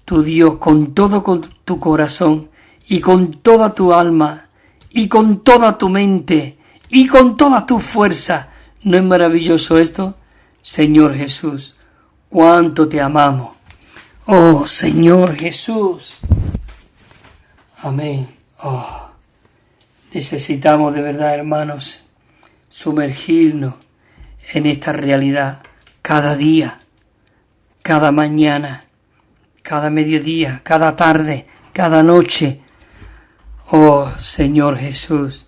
[SPEAKER 1] tu Dios, con todo tu corazón y con toda tu alma y con toda tu mente y con toda tu fuerza. ¿No es maravilloso esto? Señor Jesús, cuánto te amamos. Oh, Señor Jesús. Amén. Oh, necesitamos de verdad, hermanos, sumergirnos en esta realidad cada día, cada mañana, cada mediodía, cada tarde, cada noche. Oh, Señor Jesús,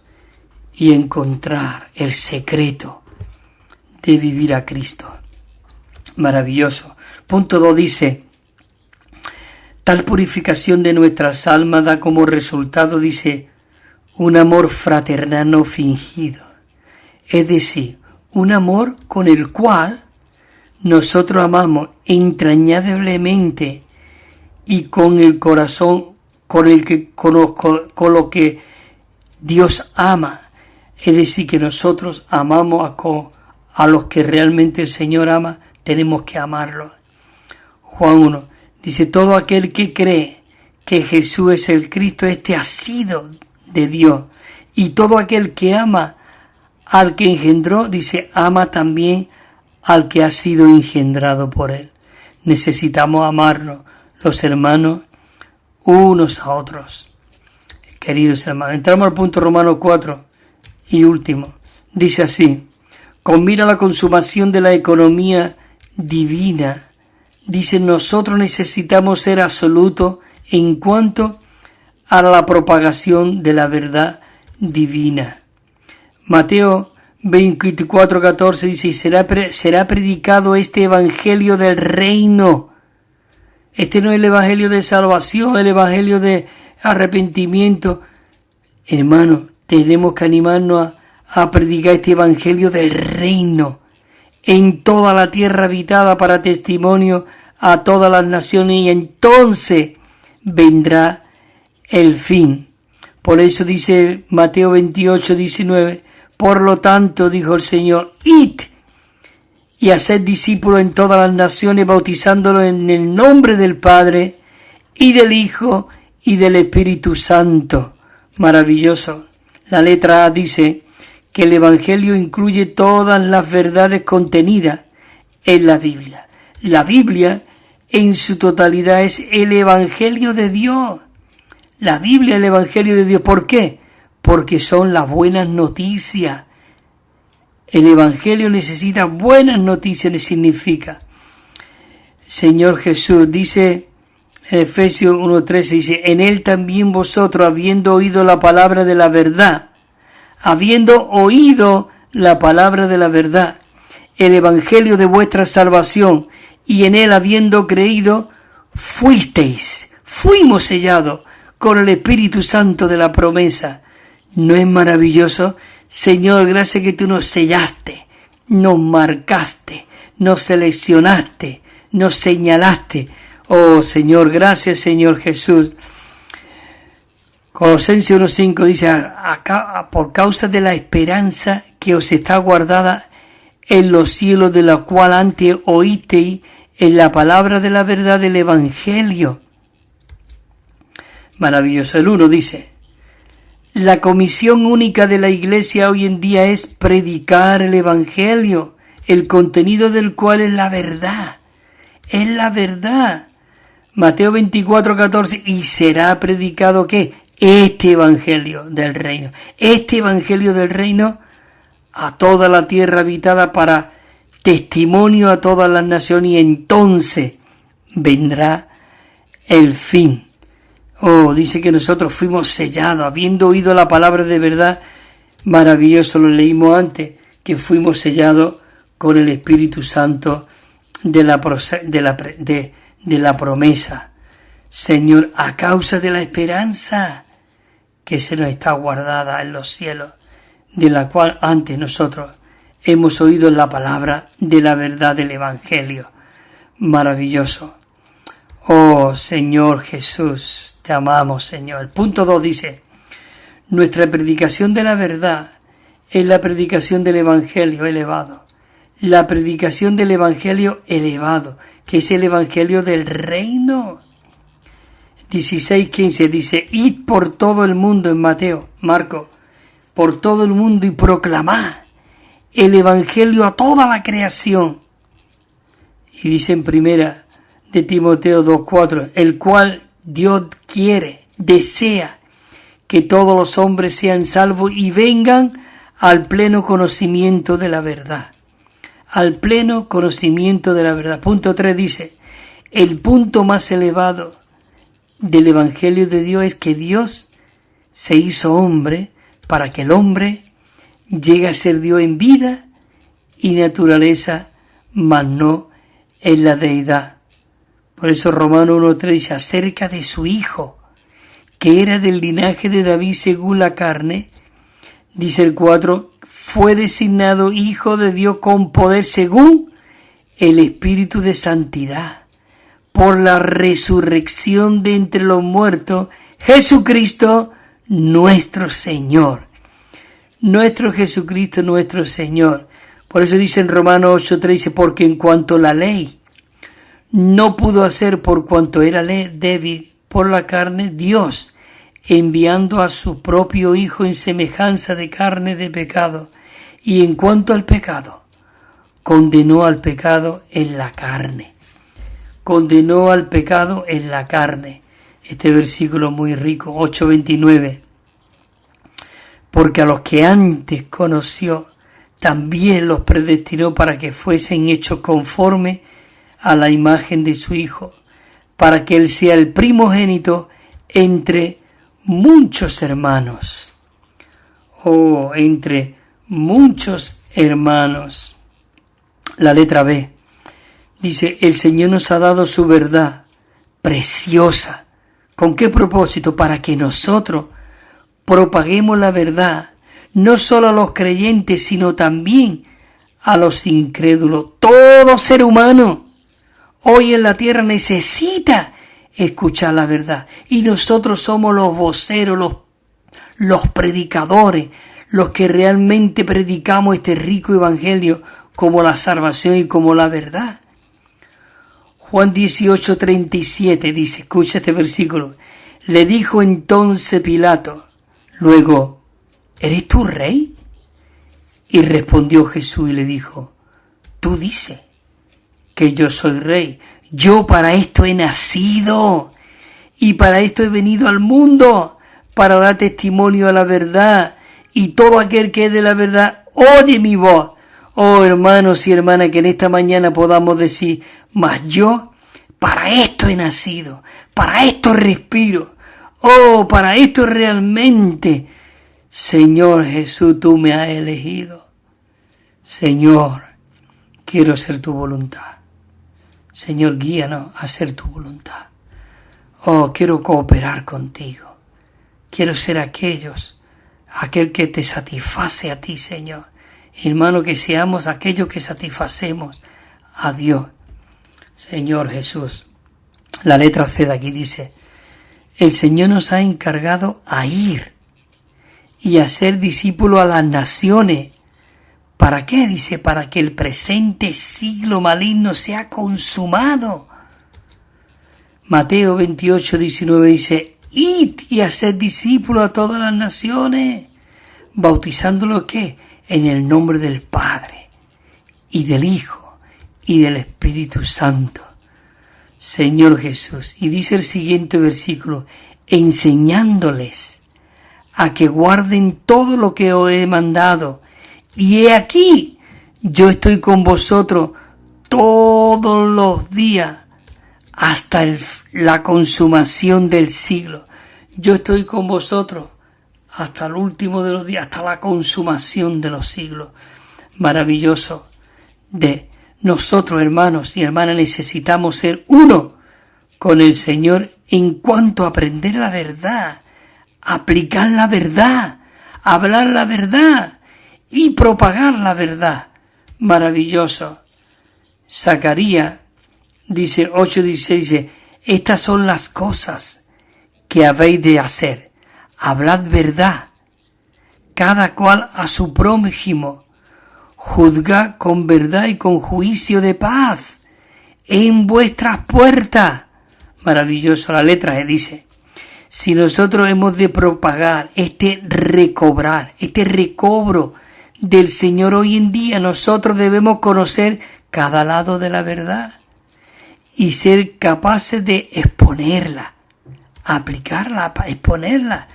[SPEAKER 1] y encontrar el secreto de vivir a Cristo. Maravilloso. Punto 2 dice, tal purificación de nuestras almas da como resultado, dice, un amor fraternal no fingido. Es decir, un amor con el cual nosotros amamos entrañablemente y con el corazón con lo que Dios ama. Es decir, que nosotros amamos a los que realmente el Señor ama, tenemos que amarlos. Juan 1 dice, todo aquel que cree que Jesús es el Cristo, este ha sido de Dios. Y todo aquel que ama al que engendró, dice, ama también al que ha sido engendrado por él. Necesitamos amarnos los hermanos unos a otros. Queridos hermanos, entramos al punto Romanos 4 y último. Dice así, con mira a la consumación de la economía divina, dice, nosotros necesitamos ser absolutos en cuanto a la propagación de la verdad divina. Mateo 24:14 dice, será predicado este evangelio del reino. Este no es el evangelio de salvación, el evangelio de arrepentimiento. Hermanos, tenemos que animarnos a predicar este evangelio del reino en toda la tierra habitada para testimonio a todas las naciones, y entonces vendrá el fin. Por eso dice Mateo 28:19, por lo tanto, dijo el Señor, id y haced discípulos en todas las naciones, bautizándolos en el nombre del Padre y del Hijo y del Espíritu Santo. Maravilloso. La letra A dice que el Evangelio incluye todas las verdades contenidas en la Biblia. La Biblia en su totalidad es el Evangelio de Dios. La Biblia es el Evangelio de Dios. ¿Por qué? Porque son las buenas noticias. El Evangelio necesita buenas noticias, le significa. Señor Jesús dice en Efesios 1:13, dice, en él también vosotros, habiendo oído la palabra de la verdad, el Evangelio de vuestra salvación, y en él habiendo creído, fuimos sellados con el Espíritu Santo de la promesa. ¿No es maravilloso? Señor, gracias que tú nos sellaste, nos marcaste, nos seleccionaste, nos señalaste. Oh Señor, gracias Señor Jesús. Colosenses 1:5 dice, por causa de la esperanza que os está guardada en los cielos, de la cual antes oísteis en la palabra de la verdad del Evangelio. Maravilloso. El 1 dice, la comisión única de la Iglesia hoy en día es predicar el Evangelio, el contenido del cual es la verdad. Es la verdad. Mateo 24:14, y será predicado ¿qué? Este evangelio del reino. Este evangelio del reino a toda la tierra habitada para testimonio a todas las naciones, y entonces vendrá el fin. Oh, dice que nosotros fuimos sellados, habiendo oído la palabra de verdad. Maravilloso, lo leímos antes, que fuimos sellados con el Espíritu Santo de la promesa. Señor, a causa de la esperanza que se nos está guardada en los cielos, de la cual antes nosotros hemos oído la palabra de la verdad del Evangelio. Maravilloso. Oh Señor Jesús, te amamos, Señor. El punto 2 dice, nuestra predicación de la verdad es la predicación del Evangelio elevado. La predicación del Evangelio elevado, que es el Evangelio del reino. 16:15 dice, id por todo el mundo en Marcos, por todo el mundo y proclamad el Evangelio a toda la creación. Y dice en primera de Timoteo 2:4, el cual Dios quiere, desea que todos los hombres sean salvos y vengan al pleno conocimiento de la verdad. Al pleno conocimiento de la verdad. Punto 3 dice, el punto más elevado del Evangelio de Dios es que Dios se hizo hombre para que el hombre llegue a ser Dios en vida y naturaleza, mas no en la deidad. Por eso Romanos 1:3 dice acerca de su Hijo, que era del linaje de David según la carne, dice el 4, fue designado Hijo de Dios con poder según el Espíritu de Santidad, por la resurrección de entre los muertos, Jesucristo nuestro Señor. Nuestro Jesucristo nuestro Señor. Por eso dice en Romanos 8:3, dice, porque en cuanto la ley no pudo hacer por cuanto era débil por la carne, Dios, enviando a su propio Hijo en semejanza de carne de pecado, y en cuanto al pecado, condenó al pecado en la carne. Condenó al pecado en la carne. Este versículo muy rico, 8:29. Porque a los que antes conoció, también los predestinó para que fuesen hechos conforme a la imagen de su Hijo, para que Él sea el primogénito entre muchos hermanos. Oh, entre muchos hermanos. La letra B. Dice, el Señor nos ha dado su verdad preciosa. ¿Con qué propósito? Para que nosotros propaguemos la verdad, no solo a los creyentes, sino también a los incrédulos. Todo ser humano hoy en la tierra necesita escuchar la verdad. Y nosotros somos los voceros, los predicadores, los que realmente predicamos este rico evangelio como la salvación y como la verdad. Juan 18:37 dice, escucha este versículo, le dijo entonces Pilato, luego, ¿eres tú rey? Y respondió Jesús y le dijo, tú dices que yo soy rey. Yo para esto he nacido y para esto he venido al mundo, para dar testimonio a la verdad. Y todo aquel que es de la verdad oye mi voz. Oh hermanos y hermanas, que en esta mañana podamos decir, mas yo para esto he nacido, para esto respiro. Oh, para esto realmente, Señor Jesús, tú me has elegido. Señor, quiero hacer tu voluntad. Señor, guíanos a hacer tu voluntad. Oh, quiero cooperar contigo. Quiero ser aquel que te satisface a ti, Señor. Hermano, que seamos aquellos que satisfacemos a Dios. Señor Jesús. La letra C de aquí dice, el Señor nos ha encargado a ir y a ser discípulos a las naciones. ¿Para qué? Dice, para que el presente siglo maligno sea consumado. Mateo 28:19 dice, id y haced discípulos a todas las naciones, bautizándolos ¿qué? En el nombre del Padre y del Hijo y del Espíritu Santo. Señor Jesús. Y dice el siguiente versículo, enseñándoles a que guarden todo lo que os he mandado. Y he aquí, yo estoy con vosotros todos los días hasta la consumación del siglo. Yo estoy con vosotros hasta el último de los días, hasta la consumación de los siglos. Maravilloso. De nosotros, hermanos y hermanas, necesitamos ser uno con el Señor en cuanto a aprender la verdad, aplicar la verdad, hablar la verdad y propagar la verdad. Maravilloso. Zacarías dice 8:16, dice, estas son las cosas que habéis de hacer. Hablad verdad, cada cual a su prójimo. Juzgad con verdad y con juicio de paz en vuestras puertas. Maravilloso, la letra E dice, si nosotros hemos de propagar este recobro del Señor hoy en día, nosotros debemos conocer cada lado de la verdad y ser capaces de exponerla, aplicarla, exponerla.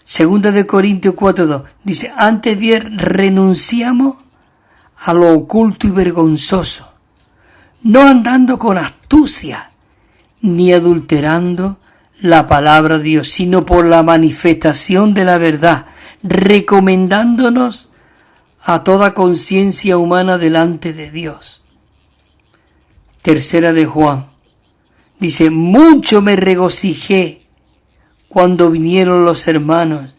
[SPEAKER 1] Segunda de Corintios 4:2 dice, antes bien renunciamos a lo oculto y vergonzoso, no andando con astucia, ni adulterando la palabra de Dios, sino por la manifestación de la verdad, recomendándonos a toda conciencia humana delante de Dios. Tercera de Juan dice, mucho me regocijé cuando vinieron los hermanos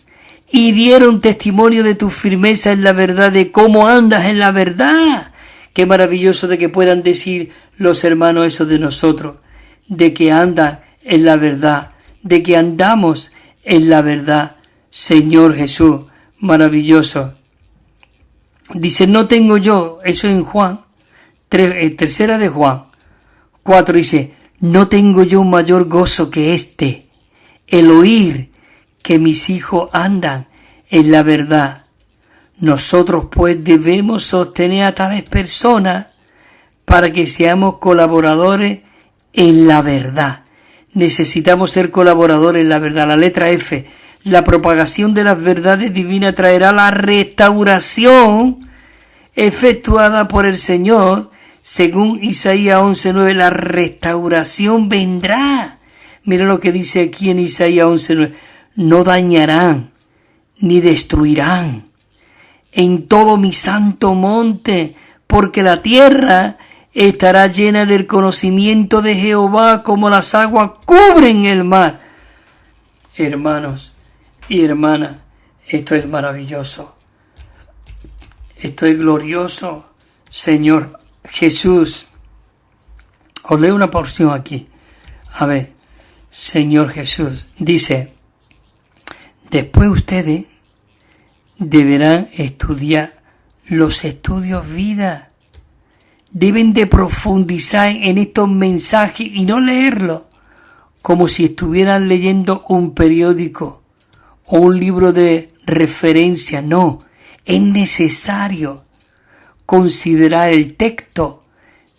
[SPEAKER 1] y dieron testimonio de tu firmeza en la verdad, de cómo andas en la verdad. Qué maravilloso de que puedan decir los hermanos eso de nosotros, de que andan en la verdad, de que andamos en la verdad. Señor Jesús, maravilloso. Dice, no tengo yo, eso en Juan, tercera de Juan 4, dice, no tengo yo un mayor gozo que este, el oír que mis hijos andan en la verdad. Nosotros pues debemos sostener a tales personas para que seamos colaboradores en la verdad. Necesitamos ser colaboradores en la verdad. La letra F, la propagación de las verdades divinas traerá la restauración efectuada por el Señor. Según Isaías 11:9, la restauración vendrá. Mira lo que dice aquí en Isaías 11:9. No dañarán ni destruirán en todo mi santo monte, porque la tierra estará llena del conocimiento de Jehová como las aguas cubren el mar. Hermanos y hermanas, esto es maravilloso. Esto es glorioso. Señor Jesús, os leo una porción aquí. A ver, Señor Jesús, dice, después ustedes deberán estudiar los estudios vida. Deben de profundizar en estos mensajes y no leerlos como si estuvieran leyendo un periódico o un libro de referencia. No, es necesario considerar el texto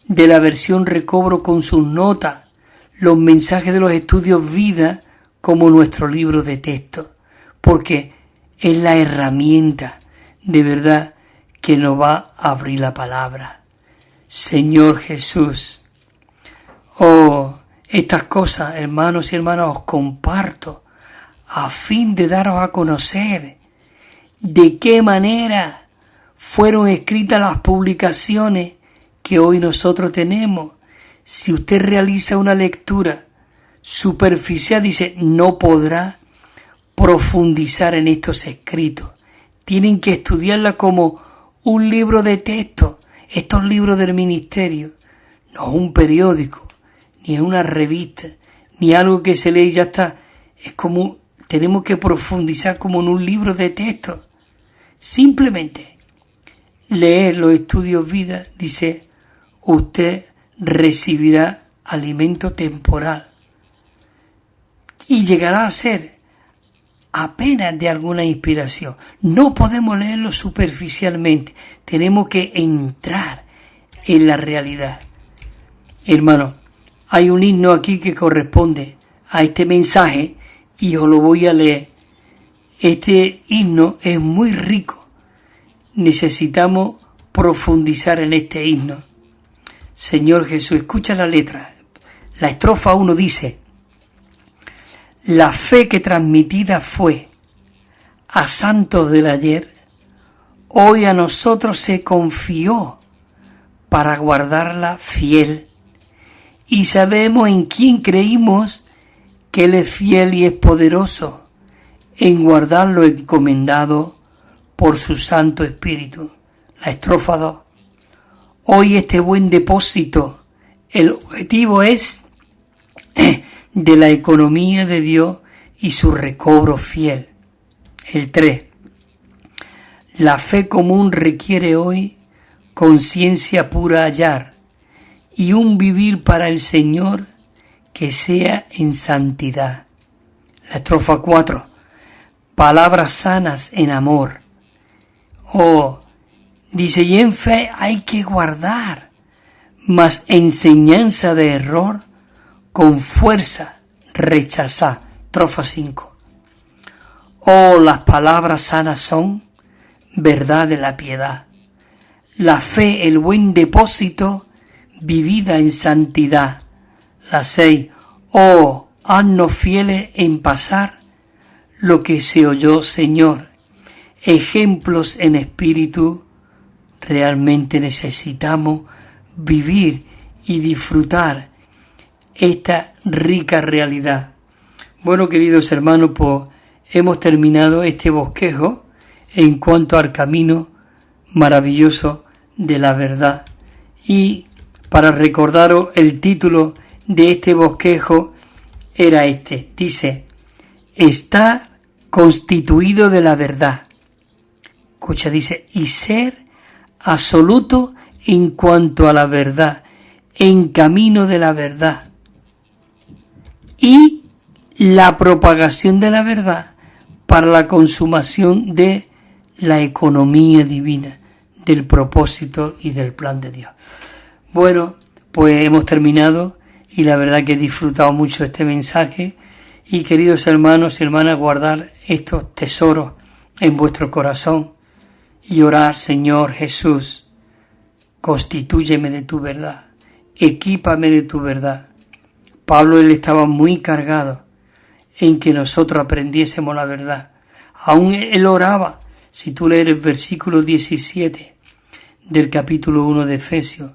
[SPEAKER 1] de la versión Recobro con sus notas, los mensajes de los estudios vida como nuestro libro de texto, porque es la herramienta de verdad que nos va a abrir la palabra. Señor Jesús, estas cosas, hermanos y hermanas, os comparto a fin de daros a conocer de qué manera fueron escritas las publicaciones que hoy nosotros tenemos. Si usted realiza una lectura superficial, dice, no podrá profundizar en estos escritos. Tienen que estudiarla como un libro de texto. Estos libros del ministerio no es un periódico, ni es una revista, ni algo que se lee y ya está. Es como, tenemos que profundizar como en un libro de texto. Simplemente leer los estudios vida, dice, usted recibirá alimento temporal y llegará a ser apenas de alguna inspiración. No podemos leerlo superficialmente, tenemos que entrar en la realidad. Hermano, Hay un himno aquí que corresponde a este mensaje y os lo voy a leer. Este himno es muy rico. Necesitamos profundizar en este himno. Señor Jesús, escucha la letra. La estrofa 1 dice: la fe que transmitida fue a santos del ayer, hoy a nosotros se confió para guardarla fiel. Y sabemos en quién creímos, que Él es fiel y es poderoso en guardarlo encomendado por su Santo Espíritu. La estrofa 2. Hoy este buen depósito, el objetivo es de la economía de Dios y su recobro fiel. El 3. La fe común requiere hoy conciencia pura hallar y un vivir para el Señor que sea en santidad. La estrofa 4. Palabras sanas en amor. Dice, y en fe hay que guardar, mas enseñanza de error con fuerza rechazar. Estrofa 5. Las palabras sanas son verdad de la piedad. La fe, el buen depósito, vivida en santidad. La 6. Haznos fieles en pasar lo que se oyó, Señor. Ejemplos en espíritu. Realmente necesitamos vivir y disfrutar esta rica realidad. Bueno, queridos hermanos, pues hemos terminado este bosquejo en cuanto al camino maravilloso de la verdad. Y para recordaros, el título de este bosquejo era este. Dice, está constituido de la verdad. Escucha, dice, y ser absoluto en cuanto a la verdad, en camino de la verdad. Y la propagación de la verdad para la consumación de la economía divina, del propósito y del plan de Dios. Bueno, pues hemos terminado y la verdad que he disfrutado mucho este mensaje y queridos hermanos y hermanas, guardar estos tesoros en vuestro corazón y orar, Señor Jesús, constitúyeme de tu verdad, equípame de tu verdad. Pablo, él estaba muy cargado en que nosotros aprendiésemos la verdad. Aún él oraba, si tú lees el versículo 17 del capítulo 1 de Efesios,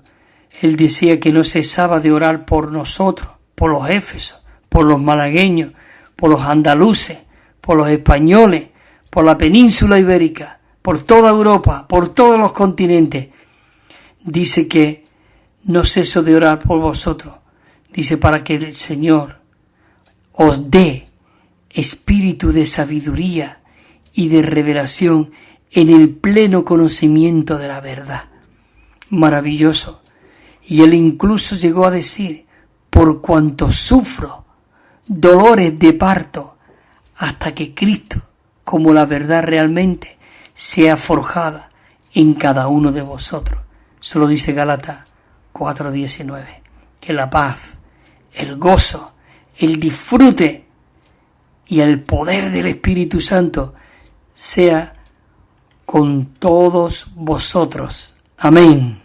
[SPEAKER 1] él decía que no cesaba de orar por nosotros, por los éfesos, por los malagueños, por los andaluces, por los españoles, por la península ibérica, por toda Europa, por todos los continentes. Dice que no ceso de orar por vosotros. Dice, para que el Señor os dé espíritu de sabiduría y de revelación en el pleno conocimiento de la verdad. Maravilloso. Y él incluso llegó a decir, por cuanto sufro dolores de parto, hasta que Cristo, como la verdad realmente, sea forjada en cada uno de vosotros. Eso lo dice Gálatas 4:19. Que la paz, el gozo, el disfrute y el poder del Espíritu Santo sea con todos vosotros. Amén.